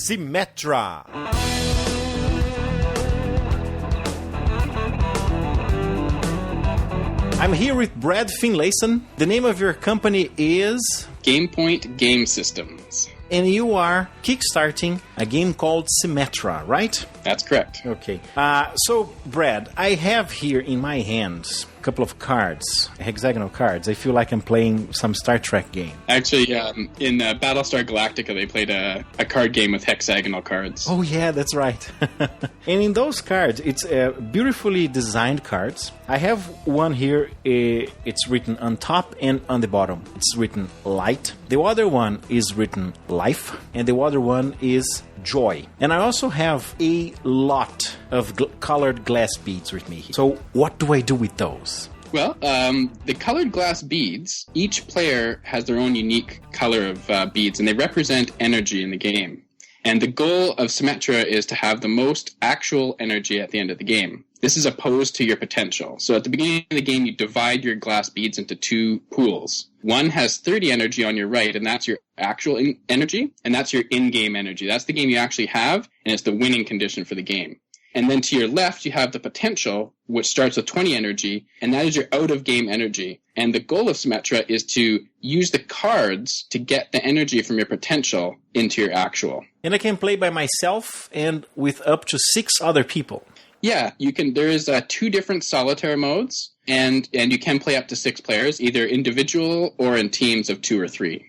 Symetra. I'm here with Brad Finlayson. The name of your company is... GamePoint Game Systems. And you are kickstarting a game called Symetra, right? That's correct. Okay. So, Brad, I have here in my hands a couple of cards, hexagonal cards. I feel like I'm playing some Star Trek game. Actually, in Battlestar Galactica, they played a card game with hexagonal cards. Oh, yeah, that's right. And in those cards, it's beautifully designed cards. I have one here. It's written on top and on the bottom. It's written light. The other one is written life. And the other one is joy. And I also have a lot of colored glass beads with me. So what do I do with those? Well, the colored glass beads, each player has their own unique color of beads, and they represent energy in the game. And the goal of Symetra is to have the most actual energy at the end of the game. This is opposed to your potential. So at the beginning of the game, you divide your glass beads into two pools. One has 30 energy on your right, and that's your actual energy, and that's your in-game energy. That's the game you actually have, and it's the winning condition for the game. And then to your left, you have the potential, which starts with 20 energy, and that is your out-of-game energy. And the goal of Symetra is to use the cards to get the energy from your potential into your actual. And I can play by myself and with up to 6 other people. Yeah, you can. There is 2 different solitaire modes, and you can play up to 6 players, either individual or in teams of 2 or 3.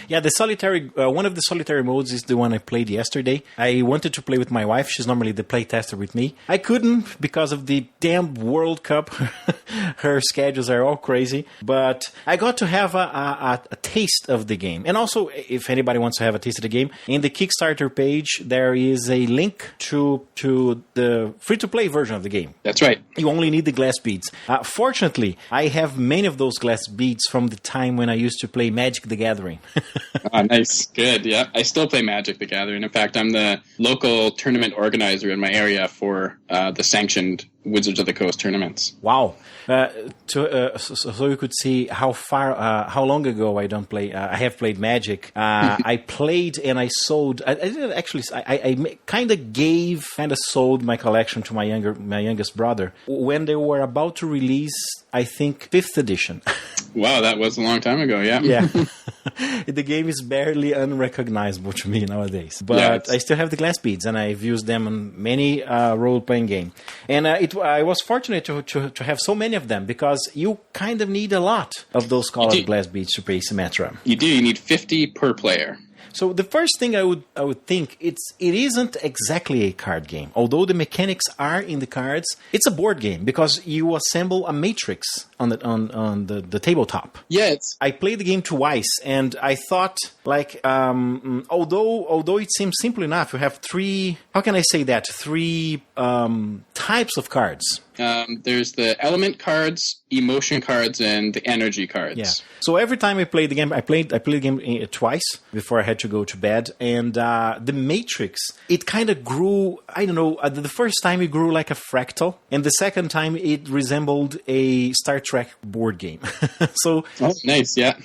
Yeah, the solitary one of the solitary modes is the one I played yesterday. I wanted to play with my wife. She's normally the play tester with me. I couldn't because of the damn World Cup. Her schedules are all crazy. But I got to have a taste of the game. And also, if anybody wants to have a taste of the game, in the Kickstarter page, there is a link to the free-to-play version of the game. That's right. You only need the glass beads. Fortunately, I have many of those glass beads from the time when I used to play Magic the Gathering. Oh, nice. Good. Yeah. I still play Magic the Gathering. In fact, I'm the local tournament organizer in my area for the sanctioned Wizards of the Coast tournaments. Wow. So you could see how long ago I don't play. I have played Magic. I played and I sold. I didn't actually. I kind of sold my collection to my youngest brother when they were about to release, I think, 5th edition. Wow, that was a long time ago. Yeah. Yeah. The game is barely unrecognizable to me nowadays. But yeah, I still have the glass beads, and I've used them on many role-playing games. And I was fortunate to have so many of them, because you kind of need a lot of those colored glass beads to play Symetra. You do. You need 50 per player. So the first thing I would think, it isn't exactly a card game. Although the mechanics are in the cards, it's a board game because you assemble a matrix on the tabletop. Yeah, I played the game twice, and I thought, like, although it seems simple enough, you have 3. How can I say that? 3 types of cards. There's the element cards, emotion cards, and the energy cards. Yeah. So every time I played the game, I played the game twice before I had to go to bed. And the matrix, it kind of grew, I don't know, the first time it grew like a fractal. And the second time it resembled a Star Trek board game. So, oh, nice, yeah.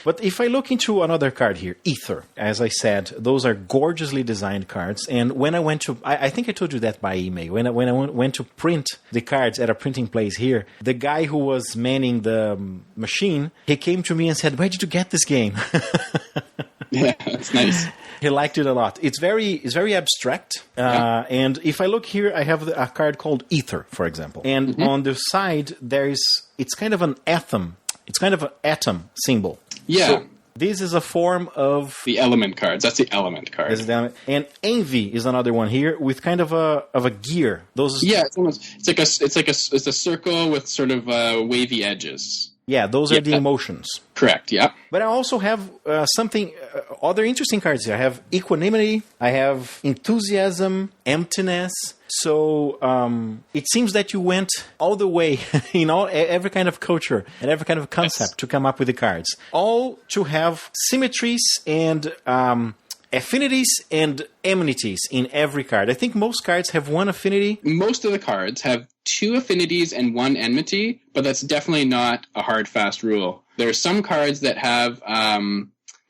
But if I look into another card here, Ether, as I said, those are gorgeously designed cards. And when I went to, I think I told you that by email, when I went to print the cards at a printing place here, the guy who was manning the machine, he came to me and said, "Where did you get this game?" Yeah, that's nice. He liked it a lot. It's very abstract. Yeah. And if I look here, I have a card called Ether, for example. And on the side, it's kind of an atom. It's kind of an atom symbol. Yeah. So this is a form of the element cards. That's the element card. This is the element. And envy is another one here with kind of a gear. Those. Yeah, it's a circle with sort of wavy edges. Yeah, those are the emotions. Correct, yeah. But I also have other interesting cards here. I have equanimity, I have enthusiasm, emptiness. So it seems that you went all the way in every kind of culture and every kind of concept to come up with the cards. All to have symmetries and affinities and amenities in every card. I think most cards have one affinity. Most of the cards have 2 affinities and 1 enmity, but that's definitely not a hard, fast rule. There are some cards that have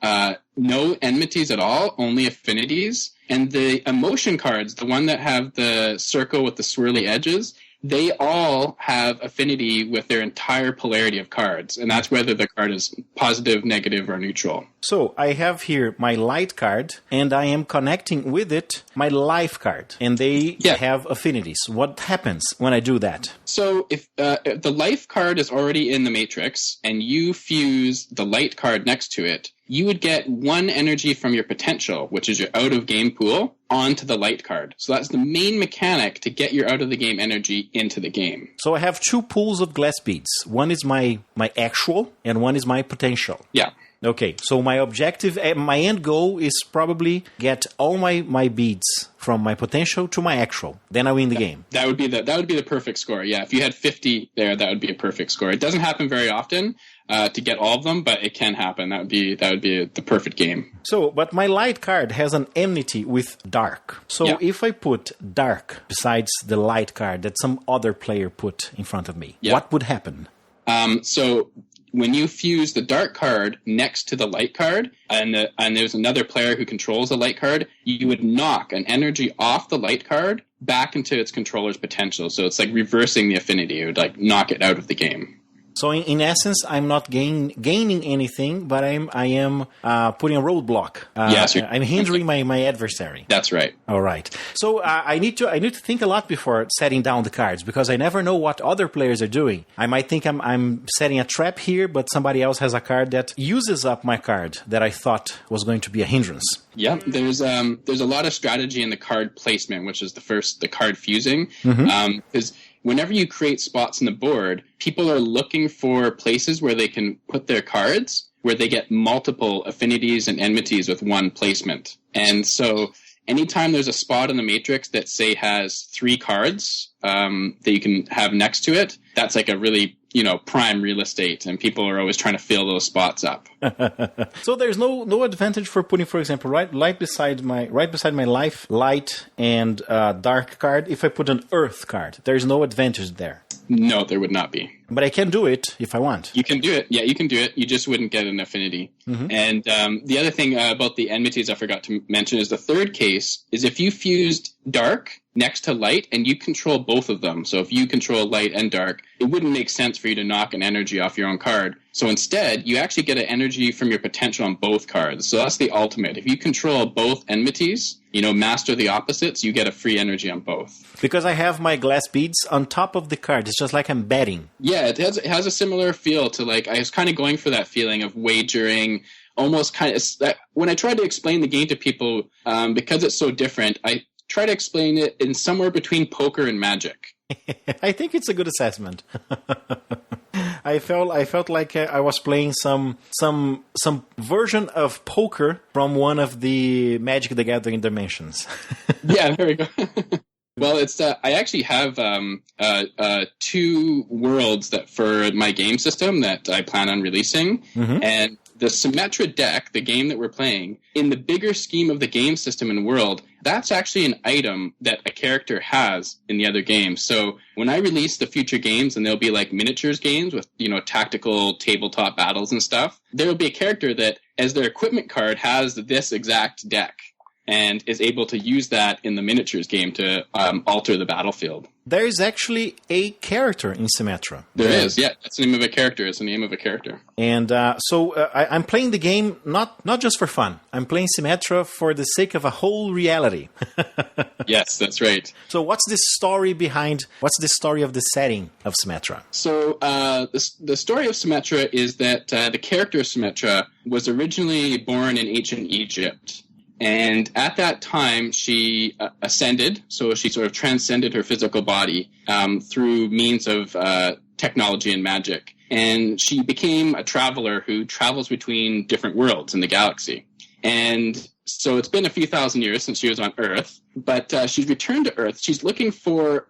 no enmities at all, only affinities. And the emotion cards, the one that have the circle with the swirly edges, they all have affinity with their entire polarity of cards. And that's whether the card is positive, negative, or neutral. So I have here my light card, and I am connecting with it my life card. And they have affinities. What happens when I do that? So if the life card is already in the matrix, and you fuse the light card next to it, you would get one energy from your potential, which is your out-of-game pool, onto the light card. So that's the main mechanic to get your out-of-the-game energy into the game. So I have two pools of glass beads. One is my actual, and one is my potential. Yeah. Okay, so my objective, my end goal is probably get all my beads from my potential to my actual. Then I win the game. That would be the perfect score. Yeah, if you had 50 there, that would be a perfect score. It doesn't happen very often to get all of them, but it can happen. That would be the perfect game. So, but my light card has an enmity with dark. So if I put dark besides the light card that some other player put in front of me, what would happen? So when you fuse the dark card next to the light card, and there's another player who controls the light card, you would knock an energy off the light card back into its controller's potential. So it's like reversing the affinity. It would like knock it out of the game. So in essence, I'm not gaining anything, but I am putting a roadblock. Yes, I'm hindering my adversary. That's right. All right. So I need to think a lot before setting down the cards, because I never know what other players are doing. I might think I'm setting a trap here, but somebody else has a card that uses up my card that I thought was going to be a hindrance. Yeah, there's a lot of strategy in the card placement, which is the card fusing, because whenever you create spots in the board, people are looking for places where they can put their cards, where they get multiple affinities and enmities with one placement. And so anytime there's a spot in the matrix that, say, has 3 cards that you can have next to it, that's like a really prime real estate, and people are always trying to fill those spots up. So there's no advantage for putting, for example, right beside my life, light, and dark card. If I put an earth card, there's no advantage there. No, there would not be. But I can do it if I want. You can do it. Yeah, you can do it. You just wouldn't get an affinity. And the other thing about the enmities I forgot to mention is the third case is if you fused dark next to light and you control both of them. So if you control light and dark, it wouldn't make sense for you to knock an energy off your own card. So instead, you actually get an energy from your potential on both cards. So that's the ultimate. If you control both enmities, master the opposites, you get a free energy on both. Because I have my glass beads on top of the card. It's just like I'm betting. Yeah, it has a similar feel to, like, I was kind of going for that feeling of wagering, almost kind of, when I tried to explain the game to people, because it's so different, I try to explain it in somewhere between poker and magic. I think it's a good assessment. I felt like I was playing some version of poker from one of the Magic the Gathering dimensions. Yeah, there we go. Well, it's I actually have 2 worlds that for my game system that I plan on releasing, and the Symetra deck, the game that we're playing, in the bigger scheme of the game system and world, that's actually an item that a character has in the other games. So when I release the future games, and they'll be like miniatures games with, tactical tabletop battles and stuff, there will be a character that, as their equipment card, has this exact deck and is able to use that in the miniatures game to alter the battlefield. There is actually a character in Symetra. There is, yeah. That's the name of a character. It's the name of a character. And so I'm playing the game not just for fun. I'm playing Symetra for the sake of a whole reality. Yes, that's right. So what's the story of the setting of Symetra? So the story of Symetra is that the character Symetra was originally born in ancient Egypt. And at that time, she ascended, so she sort of transcended her physical body through means of technology and magic. And she became a traveler who travels between different worlds in the galaxy. And so it's been a few thousand years since she was on Earth, but she's returned to Earth. She's looking for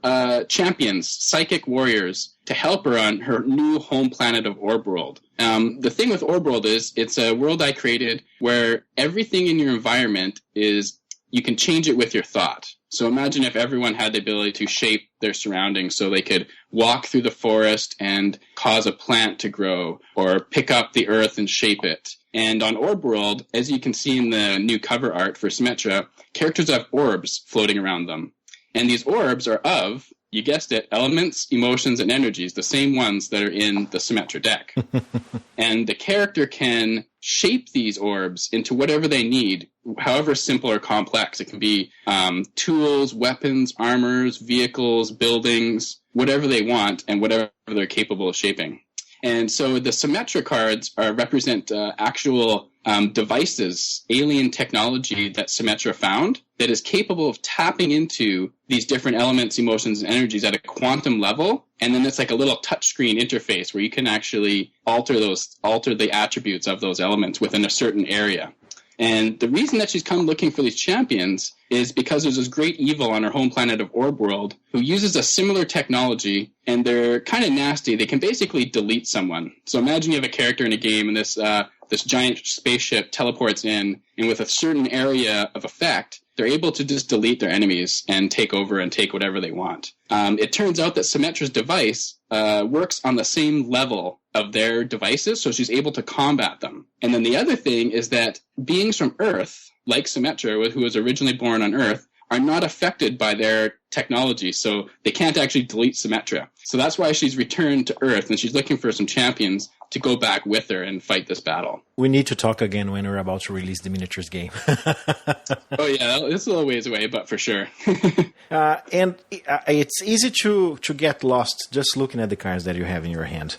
champions, psychic warriors, to help her on her new home planet of Orbworld. The thing with Orbworld is it's a world I created where everything in your environment is, you can change it with your thought. So imagine if everyone had the ability to shape their surroundings so they could walk through the forest and cause a plant to grow, or pick up the earth and shape it. And on Orb World, as you can see in the new cover art for Symetra, characters have orbs floating around them. And these orbs are of, you guessed it, elements, emotions, and energies, the same ones that are in the Symetra deck. And the character can shape these orbs into whatever they need, however simple or complex. It can be tools, weapons, armors, vehicles, buildings, whatever they want and whatever they're capable of shaping. And so the Symetra cards represent actual devices, alien technology that Symetra found that is capable of tapping into these different elements, emotions, and energies at a quantum level. And then it's like a little touchscreen interface where you can actually alter the attributes of those elements within a certain area. And the reason that she's come looking for these champions is because there's this great evil on her home planet of Orb World who uses a similar technology, and they're kind of nasty. They can basically delete someone. So imagine you have a character in a game, and this giant spaceship teleports in, and with a certain area of effect, they're able to just delete their enemies and take over and take whatever they want. It turns out that Symetra's device works on the same level of their devices, so she's able to combat them. And then the other thing is that beings from Earth, like Symetra, who was originally born on Earth, are not affected by their technology, so they can't actually delete Symetra. So that's why she's returned to Earth, and she's looking for some champions to go back with her and fight this battle. We need to talk again when we're about to release the miniatures game. Oh yeah, it's a little ways away, but for sure. And it's easy to get lost just looking at the cards that you have in your hand.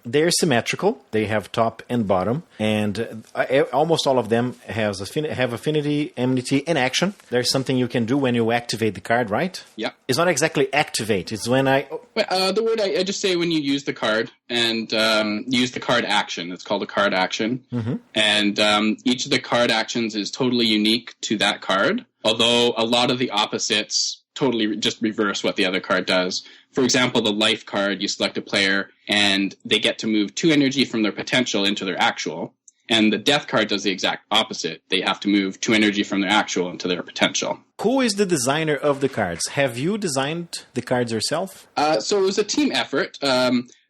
They're symmetrical. They have top and bottom, and almost all of them have affinity, enmity, and action. There's something you can do when you activate the card, right? Yeah. It's not exactly activate. It's when the word I just say when you use the card and use the card action. It's called a card action. Mm-hmm. And each of the card actions is totally unique to that card, although a lot of the opposites totally just reverse what the other card does. For example, the life card, you select a player, and they get to move 2 energy from their potential into their actual. And the death card does the exact opposite. They have to move 2 energy from their actual into their potential. Who is the designer of the cards? Have you designed the cards yourself? So it was a team effort.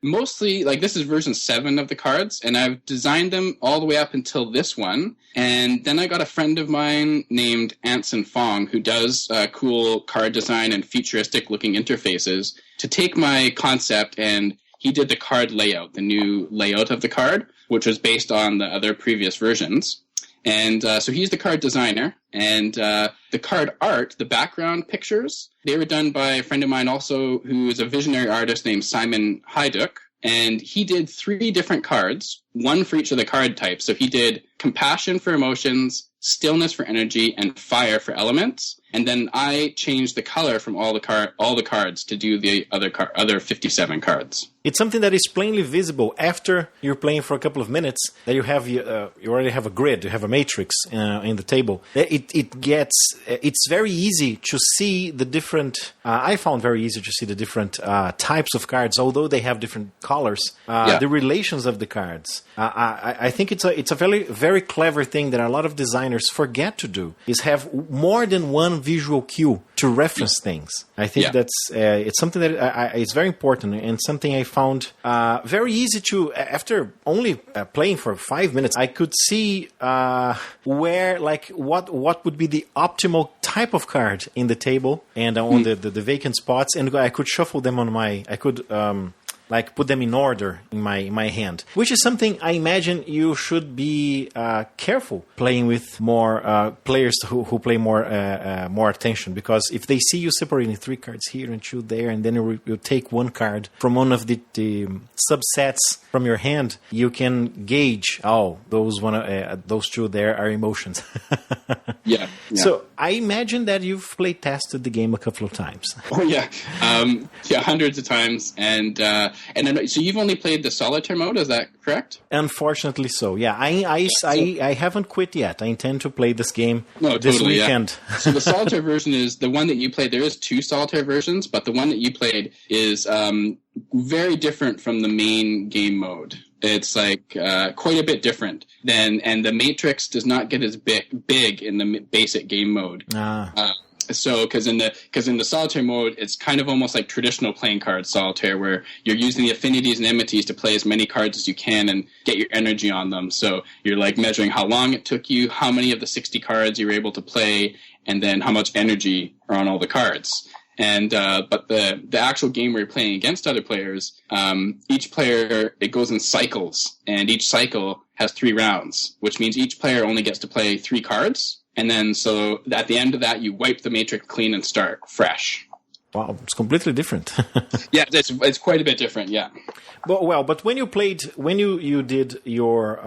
Mostly, like, this is version 7 of the cards, and I've designed them all the way up until this one. And then I got a friend of mine named Anson Fong, who does cool card design and futuristic-looking interfaces, to take my concept, and he did the card layout, the new layout of the card, which was based on the other previous versions. And so he's the card designer, and the card art, the background pictures, they were done by a friend of mine also who is a visionary artist named Simon Hajduk, and he did 3 different cards, one for each of the card types. So he did compassion for emotions, stillness for energy, and fire for elements. And then I changed the color from all the cards to do the other 57 cards. It's something that is plainly visible after you're playing for a couple of minutes. That you have you already have a grid, you have a matrix in the table. It's very easy to see the different. I found very easy to see the different types of cards, although they have different colors. The relations of the cards. I think it's a very very clever thing that a lot of designers forget to do, is have more than one visual cue to reference things. I think that's it's something that it's very important, and something I found very easy to. After only playing for 5 minutes, I could see where, like, what would be the optimal type of card in the table and on the vacant spots, and I could shuffle them on my. I could. Put them in order in my hand, which is something I imagine you should be careful playing with more players who play more attention, because if they see you separating 3 cards here and 2 there, and then you take 1 card from one of the subsets from your hand, you can gauge, those 2 there are emotions. Yeah. So I imagine that you've play tested the game a couple of times. Oh yeah, hundreds of times, and so you've only played the solitaire mode, is that correct? Unfortunately, so. Yeah, I haven't quit yet. I intend to play this game this weekend. Yeah. So the solitaire version is the one that you played. There is 2 solitaire versions, but the one that you played is very different from the main game mode. It's like quite a bit different and the matrix does not get as big in the basic game mode. So, because in the solitaire mode, it's kind of almost like traditional playing card solitaire, where you're using the affinities and enmities to play as many cards as you can and get your energy on them. So you're like measuring how long it took you, how many of the 60 cards you were able to play, and then how much energy are on all the cards. And but the actual game where you're playing against other players, each player, it goes in cycles, and each cycle has 3 rounds, which means each player only gets to play 3 cards. And then, so at the end of that, you wipe the matrix clean and start fresh. Wow, it's completely different. Yeah, it's quite a bit different. Yeah. But when you did your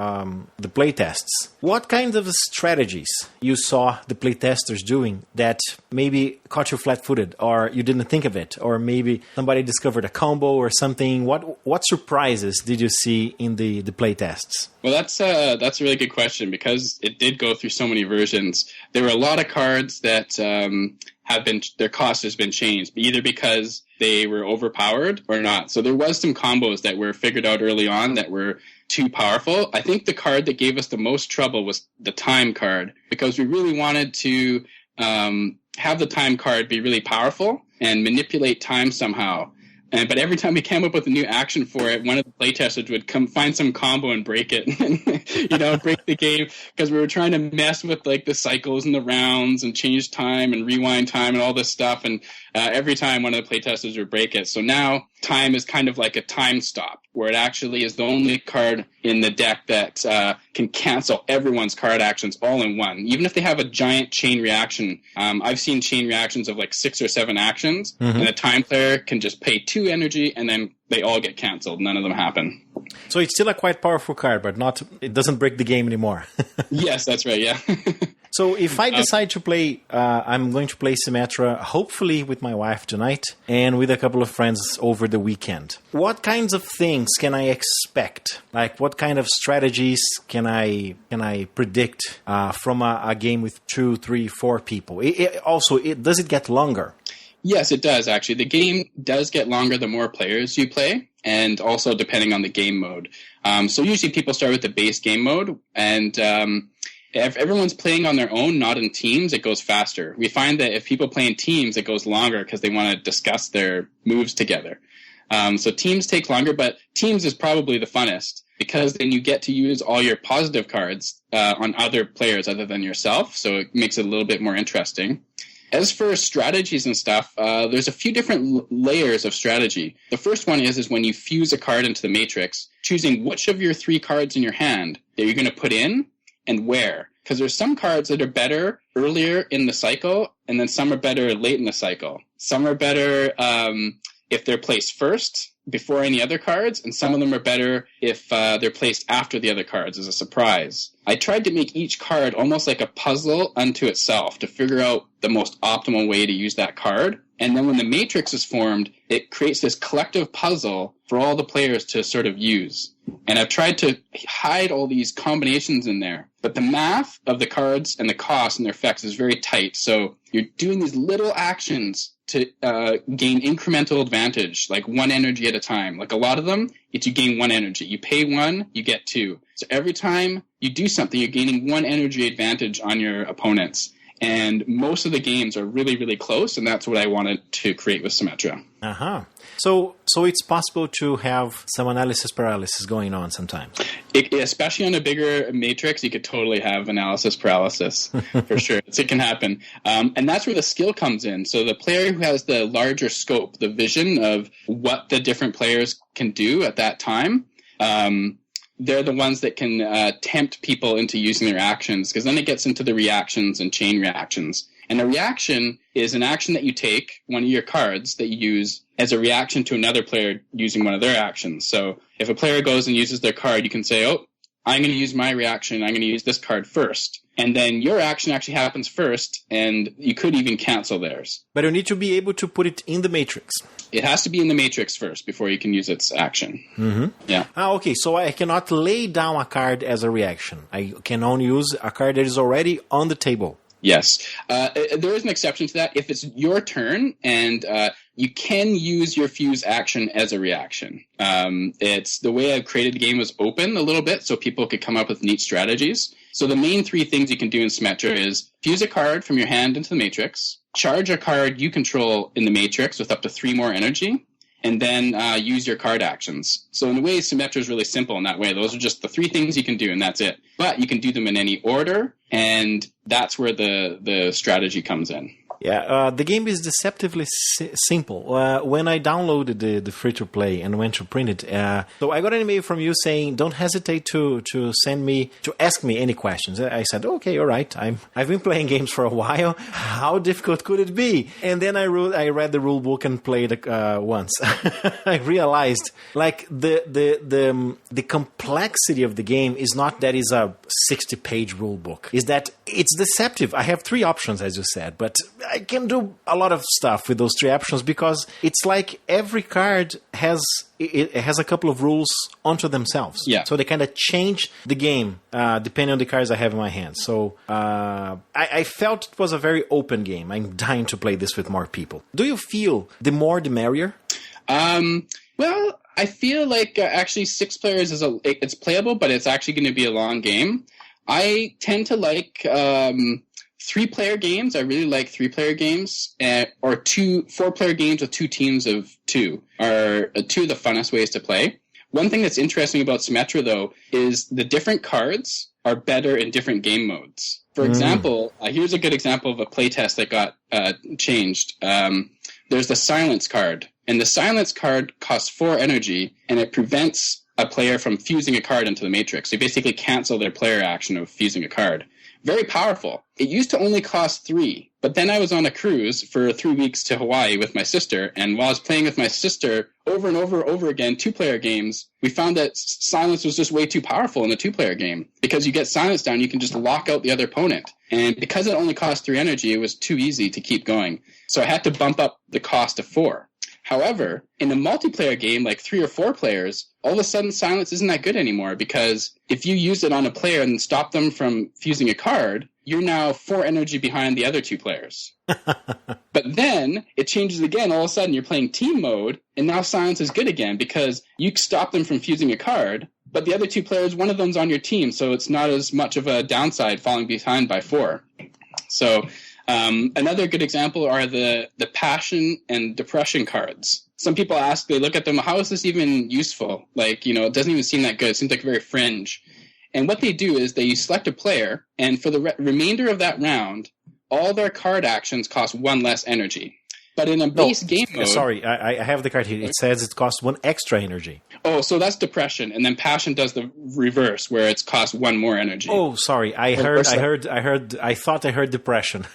the play tests, what kind of strategies you saw the play testers doing that maybe caught you flat-footed, or you didn't think of it, or maybe somebody discovered a combo or something? What surprises did you see in the play tests? Well, that's a really good question, because it did go through so many versions. There were a lot of cards that their cost has been changed, either because they were overpowered or not. So there was some combos that were figured out early on that were too powerful. I think the card that gave us the most trouble was the time card, because we really wanted to have the time card be really powerful and manipulate time somehow. But every time we came up with a new action for it, one of the playtesters would come find some combo and break it, break the game, because we were trying to mess with like the cycles and the rounds and change time and rewind time and all this stuff. And every time one of the playtesters would break it. So now time is kind of like a time stop, where it actually is the only card in the deck that can cancel everyone's card actions all in one. Even if they have a giant chain reaction. I've seen chain reactions of like 6 or 7 actions, and a time player can just pay 2 energy, and then they all get canceled. None of them happen. So it's still a quite powerful card, but it doesn't break the game anymore. Yes, that's right, yeah. So if I decide to play, I'm going to play Symetra, hopefully with my wife tonight, and with a couple of friends over the weekend. What kinds of things can I expect? Like, what kind of strategies can I predict from a game with 2, 3, 4 people? Does it get longer? Yes, it does, actually. The game does get longer the more players you play, and also depending on the game mode. So usually people start with the base game mode, and if everyone's playing on their own, not in teams, it goes faster. We find that if people play in teams, it goes longer because they want to discuss their moves together. So teams take longer, but teams is probably the funnest, because then you get to use all your positive cards on other players other than yourself, so it makes it a little bit more interesting. As for strategies and stuff, there's a few different layers of strategy. The first one is when you fuse a card into the matrix, choosing which of your 3 cards in your hand that you're going to put in and where. Because there's some cards that are better earlier in the cycle, and then some are better late in the cycle. Some are better if they're placed first, before any other cards, and some of them are better if they're placed after the other cards as a surprise. I tried to make each card almost like a puzzle unto itself to figure out the most optimal way to use that card. And then when the matrix is formed, it creates this collective puzzle for all the players to sort of use. And I've tried to hide all these combinations in there. But the math of the cards and the cost and their effects is very tight. So you're doing these little actions to gain incremental advantage, like 1 energy at a time. Like a lot of them, it's you gain 1 energy. You pay 1, you get 2. So every time you do something, you're gaining 1 energy advantage on your opponents. And most of the games are really, really close, and that's what I wanted to create with Symetra. Uh-huh. So it's possible to have some analysis paralysis going on sometimes. Especially on a bigger matrix, you could totally have analysis paralysis, for sure. It can happen. And that's where the skill comes in. So the player who has the larger scope, the vision of what the different players can do at that time, they're the ones that can tempt people into using their actions, because then it gets into the reactions and chain reactions. And a reaction is an action that you take, one of your cards that you use as a reaction to another player using one of their actions. So if a player goes and uses their card, you can say, oh, I'm going to use my reaction. I'm going to use this card first. And then your action actually happens first, and you could even cancel theirs. But you need to be able to put it in the matrix. It has to be in the matrix first before you can use its action. Mm-hmm. Yeah. Okay. So I cannot lay down a card as a reaction. I can only use a card that is already on the table. Yes. There is an exception to that. If it's your turn and you can use your fuse action as a reaction. It's the way I've created the game was open a little bit so people could come up with neat strategies. So the main three things you can do in Symetra is fuse a card from your hand into the matrix, charge a card you control in the matrix with up to 3 more energy, and then use your card actions. So in a way, Symetra is really simple in that way. Those are just the 3 things you can do, and that's it. But you can do them in any order, and that's where the strategy comes in. Yeah, the game is deceptively simple. When I downloaded the free-to-play and went to print it, so I got an email from you saying, don't hesitate to ask me any questions. I said, okay, all right. I've been playing games for a while. How difficult could it be? And then I read the rule book and played once. I realized, like, the complexity of the game is not that it's a 60-page rule book. Is that it's deceptive. I have 3 options, as you said, but I can do a lot of stuff with those 3 options because it's like every card has a couple of rules onto themselves. Yeah. So they kind of change the game depending on the cards I have in my hand. So I felt it was a very open game. I'm dying to play this with more people. Do you feel the more the merrier? Well, I feel like actually 6 players it's playable, but it's actually going to be a long game. I tend to like 3-player games. I really like 3-player games, or 4-player games with 2 teams of 2 are 2 of the funnest ways to play. One thing that's interesting about Symetra, though, is the different cards are better in different game modes. For example, here's a good example of a playtest that got changed. There's the silence card, and the silence card costs 4 energy, and it prevents a player from fusing a card into the matrix. They basically cancel their player action of fusing a card. Very powerful. It used to only cost 3, but then I was on a cruise for 3 weeks to Hawaii with my sister, and while I was playing with my sister over and over again, 2-player games, we found that silence was just way too powerful in a 2-player game. Because you get silence down, you can just lock out the other opponent. And because it only cost 3 energy, it was too easy to keep going. So I had to bump up the cost to 4. However, in a multiplayer game, like 3 or 4 players, all of a sudden silence isn't that good anymore, because if you use it on a player and stop them from fusing a card, you're now 4 energy behind the other 2 players. But then it changes again. All of a sudden you're playing team mode, and now silence is good again because you stop them from fusing a card, but the other 2 players, one of them's on your team, so it's not as much of a downside falling behind by 4. So another good example are the passion and depression cards. Some people ask, they look at them, how is this even useful? Like, it doesn't even seem that good. It seems like very fringe. And what they do is they select a player, and for the remainder of that round, all their card actions cost 1 less energy. But in a base game mode... Sorry, I have the card here. It says it costs 1 extra energy. Oh, so that's depression, and then passion does the reverse, where it's costs 1 more energy. Oh, sorry, I thought I heard depression.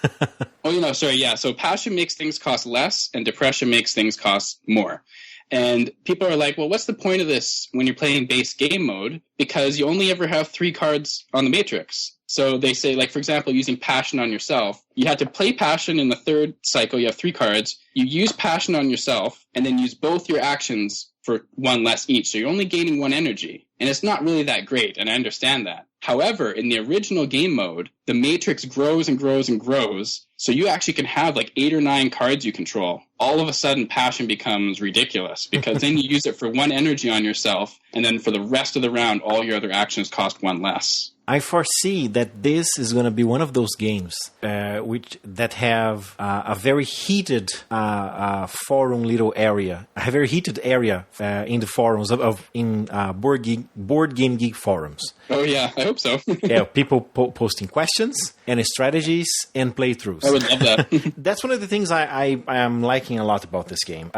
Oh, sorry, yeah. So passion makes things cost less, and depression makes things cost more. And people are like, well, what's the point of this when you're playing base game mode? Because you only ever have 3 cards on the matrix. So they say, like, for example, using passion on yourself, you had to play passion in the 3rd cycle. You have 3 cards. You use passion on yourself, and then use both your actions for 1 less each. So you're only gaining 1 energy. And it's not really that great, and I understand that. However, in the original game mode, the matrix grows and grows and grows. So you actually can have like 8 or 9 cards you control. All of a sudden, passion becomes ridiculous because then you use it for 1 energy on yourself, and then for the rest of the round, all your other actions cost 1 less. I foresee that this is going to be one of those games that have a very heated forum little area, a very heated area in the forums in board game geek forums. Oh yeah, I hope so. Yeah, people posting questions and strategies and playthroughs. I would love that. That's one of the things I am liking a lot about this game.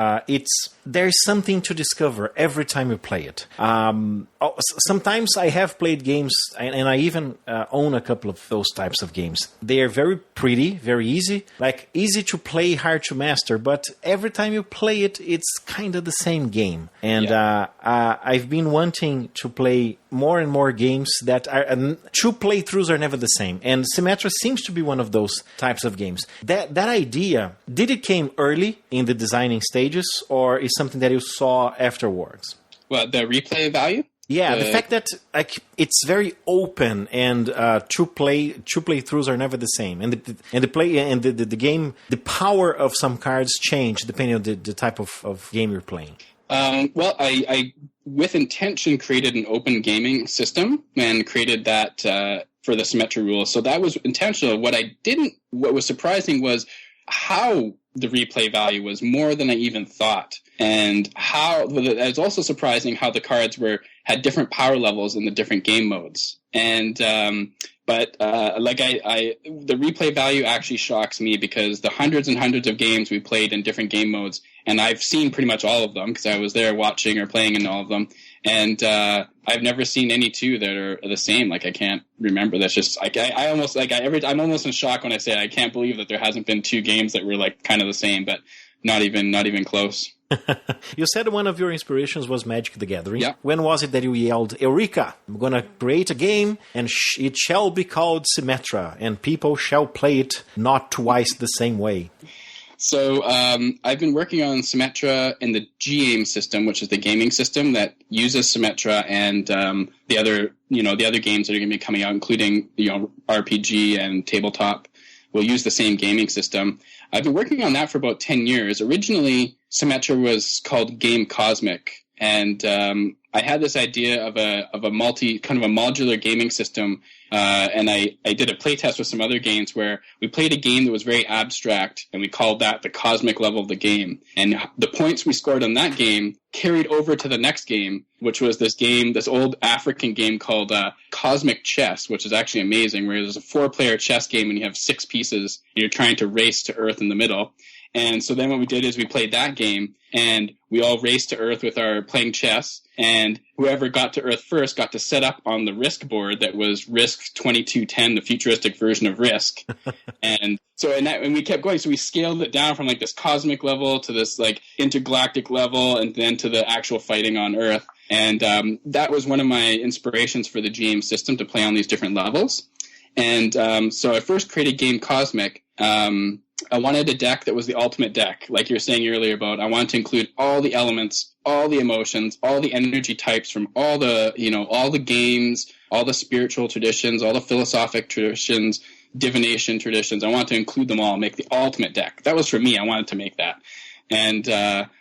There's something to discover every time you play it. Sometimes I have played games, and I even own a couple of those types of games. They are very pretty, very easy, like easy to play, hard to master, but every time you play it, it's kind of the same game. And I've been wanting to play more and more games that are 2 playthroughs are never the same. And Symetra seems to be one of those types of games. That idea, did it came early in the designing stages, or is something that you saw afterwards? What, the replay value? Yeah, the fact that it's very open and 2 playthroughs are never the same, and the game, the power of some cards change depending on the type of game you're playing. Well, I with intention created an open gaming system and created that for the Symetra rules. So that was intentional. What was surprising was how the replay value was more than I even thought. And it was also surprising how the cards had different power levels in the different game modes. And, the replay value actually shocks me because the hundreds and hundreds of games we played in different game modes, and I've seen pretty much all of them because I was there watching or playing in all of them. And I've never seen any two that are the same. Like, I can't remember. That's just I'm almost in shock when I say I can't believe that there hasn't been two games that were like kind of the same, but not even close. You said one of your inspirations was Magic the Gathering. Yeah. When was it that you yelled, Eureka! I'm going to create a game and it shall be called Symetra and people shall play it not twice the same way? So I've been working on Symetra in the GAME system, which is the gaming system that uses Symetra and the other games that are going to be coming out, including RPG and tabletop, will use the same gaming system. I've been working on that for about 10 years. Originally, Symetra was called Game Cosmic, and I had this idea of a modular gaming system, and I did a playtest with some other games where we played a game that was very abstract, and we called that the cosmic level of the game. And the points we scored on that game carried over to the next game, which was this old African game called Cosmic Chess, which is actually amazing, where there's a 4-player chess game and you have 6 pieces, and you're trying to race to Earth in the middle. And so then what we did is we played that game, and we all raced to Earth with our playing chess, and whoever got to Earth first got to set up on the Risk board that was Risk 2210, the futuristic version of Risk. And we kept going. So we scaled it down from like this cosmic level to this like intergalactic level, and then to the actual fighting on Earth. And that was one of my inspirations for the GAME system, to play on these different levels. And so I first created Game Cosmic. I wanted a deck that was the ultimate deck, like you were saying earlier about. I wanted to include all the elements, all the emotions, all the energy types from all the games, all the spiritual traditions, all the philosophic traditions, divination traditions. I wanted to include them all, make the ultimate deck. That was for me. I wanted to make that. And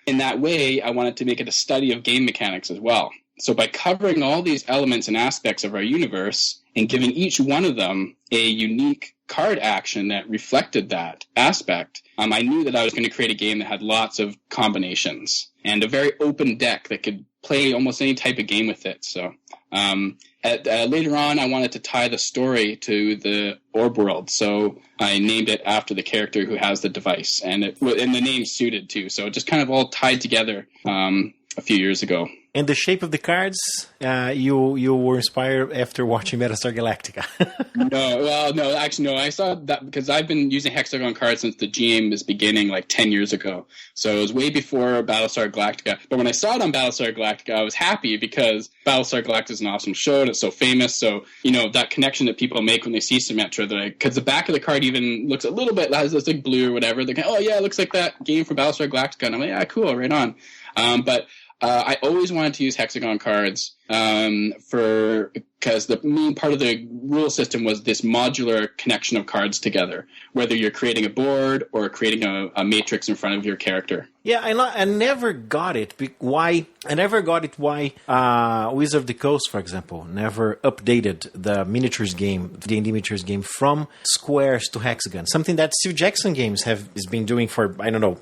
in that way, I wanted to make it a study of game mechanics as well. So by covering all these elements and aspects of our universe and giving each one of them a unique card action that reflected that aspect, I knew that I was going to create a game that had lots of combinations and a very open deck that could play almost any type of game with it. So later on, I wanted to tie the story to the orb world, so I named it after the character who has the device, and the name suited too. So it just kind of all tied together a few years ago. And the shape of the cards, you were inspired after watching Battlestar Galactica. No. I saw that because I've been using hexagon cards since the GM is beginning, like 10 years ago. So it was way before Battlestar Galactica. But when I saw it on Battlestar Galactica, I was happy because Battlestar Galactica is an awesome show and it's so famous. So, that connection that people make when they see Symetra, because the back of the card even looks a little bit, has this like blue or whatever. They're oh yeah, it looks like that game from Battlestar Galactica. And I'm like, yeah, cool, right on. But I always wanted to use hexagon cards because the main part of the rule system was this modular connection of cards together, whether you're creating a board or creating a matrix in front of your character. Yeah, I never got it. Why Wizard of the Coast, for example, never updated the miniatures game, the D&D miniatures game, from squares to hexagons. Something that Steve Jackson Games has been doing for,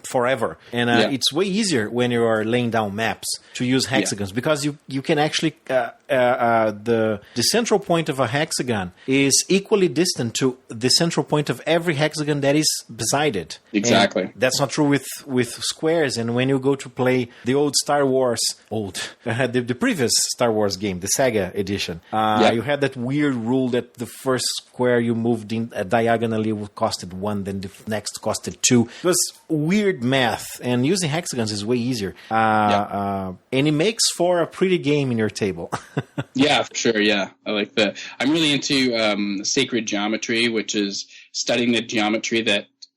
forever. And it's way easier when you are laying down maps to use hexagons because you can actually the central point of a hexagon is equally distant to the central point of every hexagon that is beside it. Exactly. And that's not true with squares. And when you go to play the old Star Wars, the previous Star Wars game, the Sega edition, you had that weird rule that the first square you moved in diagonally costed 1, then the next costed 2. It was weird math, and using hexagons is way easier. And it makes for a pretty game in your table. Yeah, for sure. Yeah, I like that. I'm really into sacred geometry, which is studying the geometry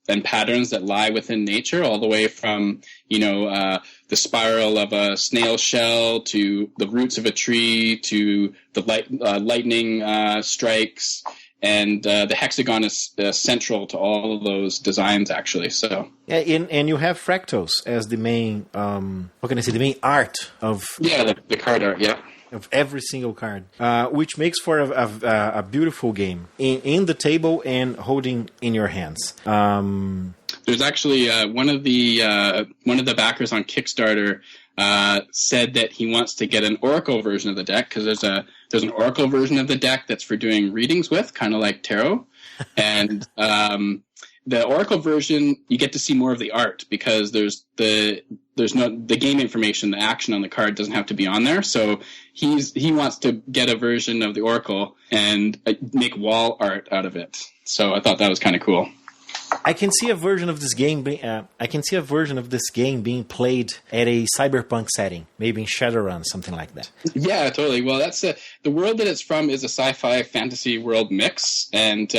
and patterns that lie within nature, all the way from, the spiral of a snail shell to the roots of a tree to the lightning strikes. And the hexagon is central to all of those designs, actually. So and you have fractals as the main, the main art of... Yeah, the card art, yeah. of every single card, which makes for a beautiful game in the table and holding in your hands. There's actually one of the backers on Kickstarter said that he wants to get an Oracle version of the deck, because there's an Oracle version of the deck that's for doing readings with, kind of like tarot, and the Oracle version, you get to see more of the art, because there's the game information, the action on the card doesn't have to be on there. So he wants to get a version of the Oracle and make wall art out of it. So I thought that was kind of cool. I can see a version of this game. Being played at a cyberpunk setting, maybe in Shadowrun, something like that. Yeah, totally. Well, that's the world that it's from is a sci-fi fantasy world mix, and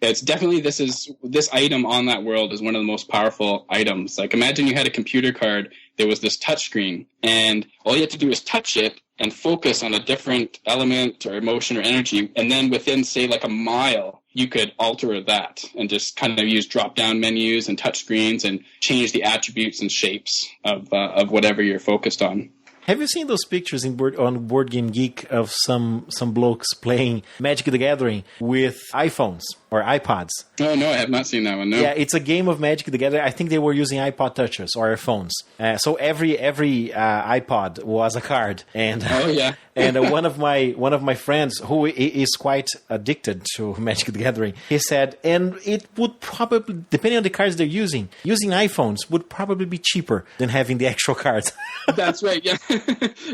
it's definitely this item on that world is one of the most powerful items. Like, imagine you had a computer card. There was this touch screen, and all you had to do is touch it and focus on a different element or emotion or energy, and then within, say, like a mile, you could alter that and just kind of use drop-down menus and touch screens and change the attributes and shapes of whatever you're focused on. Have you seen those pictures on Board Game Geek of some blokes playing Magic the Gathering with iPhones or iPods? Oh, no, I have not seen that one, no. Yeah, it's a game of Magic the Gathering. I think they were using iPod Touches or phones. So every iPod was a card. And oh, yeah. And one of my friends, who is quite addicted to Magic the Gathering, he said, and it would probably, depending on the cards they're using iPhones would probably be cheaper than having the actual cards. That's right, yeah.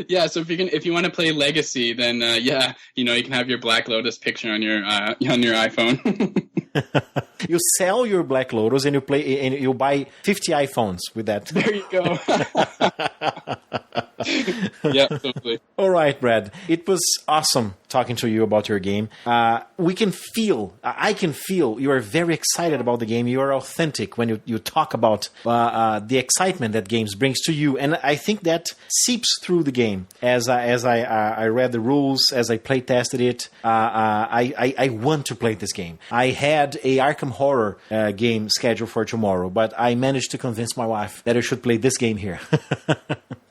Yeah, so if you want to play Legacy, then you can have your Black Lotus picture on your iPhone. You sell your Black Lotus and you buy 50 iPhones with that. There you go. Yeah, totally. All right, Brad. It was awesome talking to you about your game. I can feel you are very excited about the game. You are authentic when you talk about the excitement that games brings to you, and I think that seeps through the game. As I read the rules, as I play tested it, I want to play this game. I had a Arkham Horror game scheduled for tomorrow, but I managed to convince my wife that I should play this game here.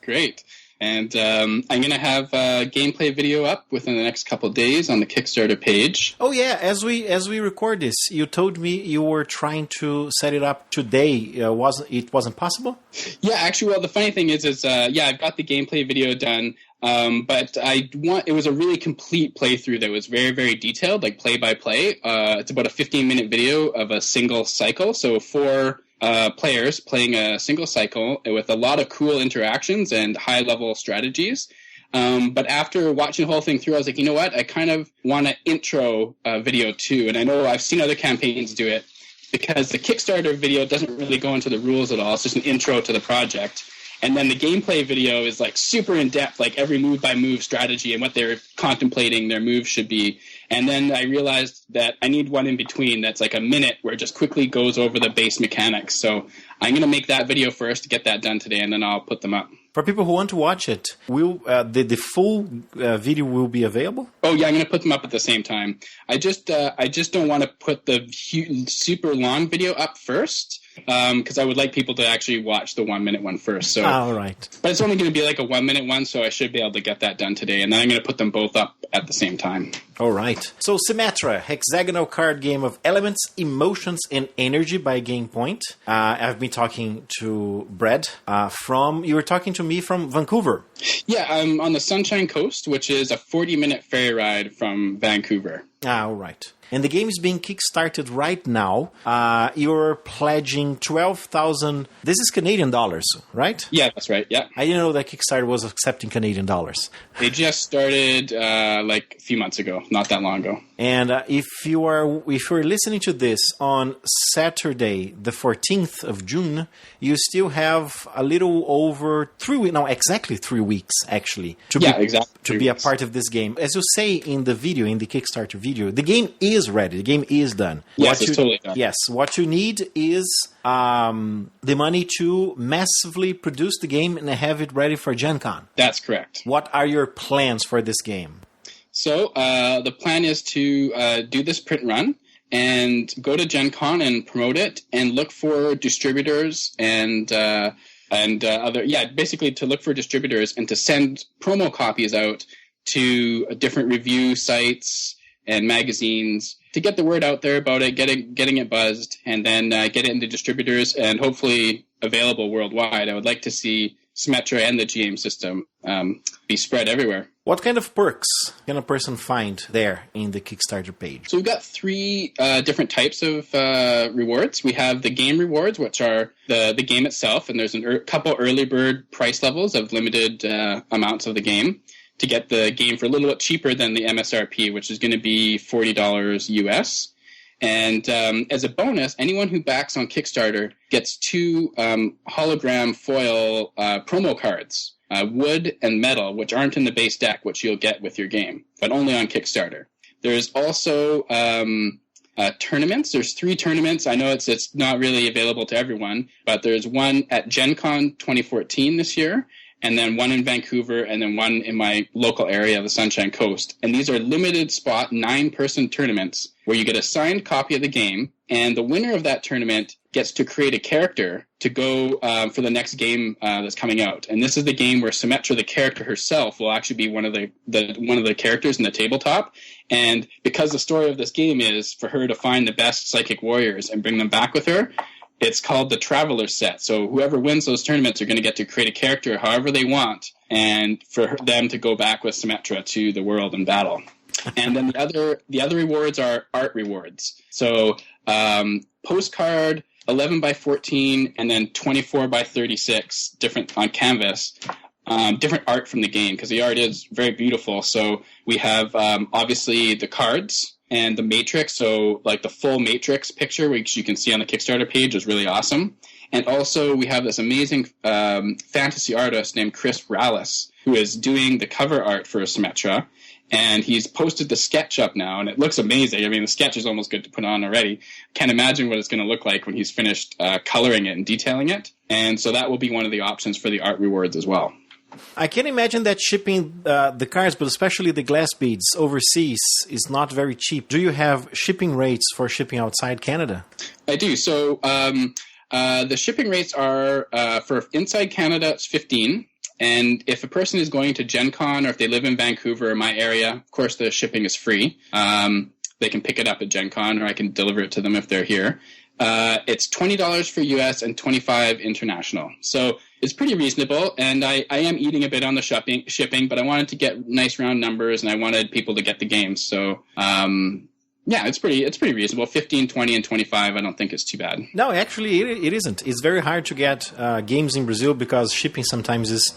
Great. And I'm going to have a gameplay video up within the next couple of days on the Kickstarter page. Oh, yeah. As we record this, you told me you were trying to set it up today. It wasn't possible? Yeah, actually, well, the funny thing is I've got the gameplay video done. But it was a really complete playthrough that was very, very detailed, like play by play. It's about a 15-minute video of a single cycle. So 4 players playing a single cycle with a lot of cool interactions and high-level strategies. But after watching the whole thing through, I was like, you know what? I kind of want an intro video too. And I know I've seen other campaigns do it, because the Kickstarter video doesn't really go into the rules at all. It's just an intro to the project. And then the gameplay video is like super in-depth, like every move-by-move strategy and what they're contemplating their moves should be. And then I realized that I need one in between that's like a minute where it just quickly goes over the base mechanics. So I'm going to make that video first to get that done today, and then I'll put them up. For people who want to watch it, will the full video will be available? Oh yeah, I'm going to put them up at the same time. I just don't want to put the super long video up first, because I would like people to actually watch the 1 minute one first. So, all right. But it's only going to be like a 1 minute one, so I should be able to get that done today, and then I'm going to put them both up at the same time. All right. So Symetra, hexagonal card game of elements, emotions, and energy by Game Point. I've been talking to Brad you were talking to me from Vancouver. Yeah, I'm on the Sunshine Coast, which is a 40-minute ferry ride from Vancouver. All right. And the game is being kickstarted right now. You're pledging 12,000. This is Canadian dollars, right? Yeah, that's right. Yeah. I didn't know that Kickstarter was accepting Canadian dollars. They just started like a few months ago, not that long ago. And if you're listening to this on Saturday, the 14th of June, you still have a little over 3 weeks. No, exactly 3 weeks actually to be a part of this game. As you say in the video, in the Kickstarter video, the game is ready. The game is done. Yes, it's totally done. Yes, what you need is the money to massively produce the game and have it ready for Gen Con. That's correct. What are your plans for this game? So the plan is to do this print run and go to Gen Con and promote it and look for distributors and and basically to look for distributors and to send promo copies out to different review sites and magazines to get the word out there about it, getting it buzzed, and then get it into distributors and hopefully available worldwide. I would like to see Symetra and the GM system be spread everywhere. What kind of perks can a person find there in the Kickstarter page? So we've got 3 different types of rewards. We have the game rewards, which are the game itself, and there's a couple early bird price levels of limited amounts of the game to get the game for a little bit cheaper than the MSRP, which is going to be $40 US. And as a bonus, anyone who backs on Kickstarter gets 2 hologram foil promo cards, wood and metal, which aren't in the base deck, which you'll get with your game, but only on Kickstarter. There's also tournaments. There's 3 tournaments. I know it's not really available to everyone, but there's one at Gen Con 2014 this year, and then one in Vancouver, and then one in my local area, the Sunshine Coast. And these are limited spot 9-person tournaments where you get a signed copy of the game, and the winner of that tournament gets to create a character to go for the next game that's coming out. And this is the game where Symetra, the character herself, will actually be one of the characters in the tabletop. And because the story of this game is for her to find the best psychic warriors and bring them back with her, it's called the Traveler Set. So whoever wins those tournaments are going to get to create a character however they want, and for them to go back with Symetra to the world and battle. And then the other rewards are art rewards. So postcard, 11 by 14, and then 24 by 36, different on canvas. Different art from the game, because the art is very beautiful. So we have obviously the cards and the matrix, so like the full matrix picture, which you can see on the Kickstarter page, is really awesome. And also we have this amazing fantasy artist named Chris Rallis, who is doing the cover art for Symetra. And he's posted the sketch up now, and it looks amazing. I mean, the sketch is almost good to put on already. Can't imagine what it's going to look like when he's finished coloring it and detailing it. And so that will be one of the options for the art rewards as well. I can imagine that shipping the cards, but especially the glass beads overseas, is not very cheap. Do you have shipping rates for shipping outside Canada? I do. So the shipping rates are, for inside Canada, it's $15. And if a person is going to Gen Con, or if they live in Vancouver or my area, of course the shipping is free. They can pick it up at Gen Con, or I can deliver it to them if they're here. It's $20 for US and $25 international. So it's pretty reasonable, and I am eating a bit on the shipping, but I wanted to get nice round numbers, and I wanted people to get the games. So yeah, it's pretty reasonable. 15, 20, and 25 I don't think is too bad. No, actually it isn't. It's very hard to get games in Brazil because shipping sometimes is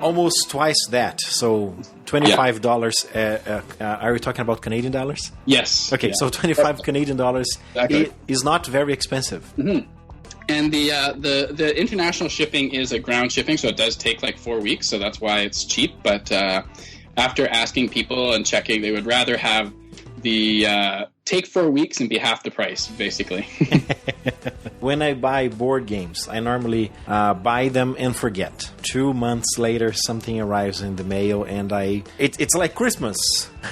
almost twice that. So $25. Are we talking about Canadian dollars? Yes. Okay, yeah. So 25 Canadian dollars exactly. Is not very expensive. Mm-hmm. And the international shipping is a ground shipping, so it does take like 4 weeks. So that's why it's cheap. But after asking people and checking, they would rather have the take 4 weeks and be half the price, basically. When I buy board games, I normally buy them and forget. 2 months later, something arrives in the mail, and it's like Christmas.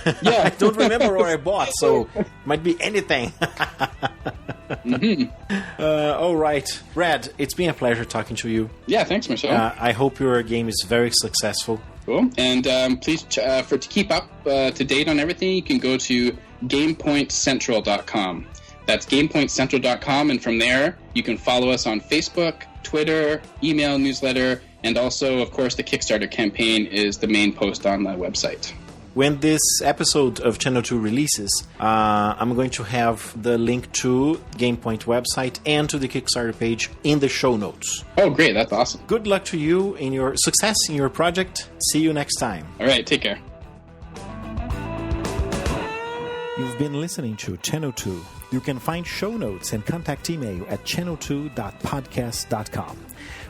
Yeah. I don't remember what I bought, so it might be anything. Mm-hmm. All right. Brad, it's been a pleasure talking to you. Yeah, thanks, Michelle. I hope your game is very successful. Cool. And please, to keep up to date on everything, you can go to GamePointCentral.com. That's GamePointCentral.com, and from there, you can follow us on Facebook, Twitter, email, newsletter, and also, of course, the Kickstarter campaign is the main post on the website. When this episode of Channel 2 releases, I'm going to have the link to GamePoint website and to the Kickstarter page in the show notes. Oh, great. That's awesome. Good luck to you in your success in your project. See you next time. All right. Take care. You've been listening to Channel 2. You can find show notes and contact email at channel2.podcast.com.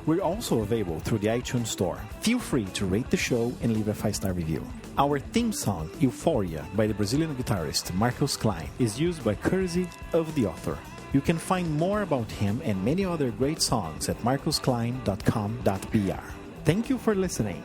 We're also available through the iTunes Store. Feel free to rate the show and leave a 5-star review. Our theme song, Euphoria, by the Brazilian guitarist Marcos Klein, is used by courtesy of the author. You can find more about him and many other great songs at marcosklein.com.br. Thank you for listening.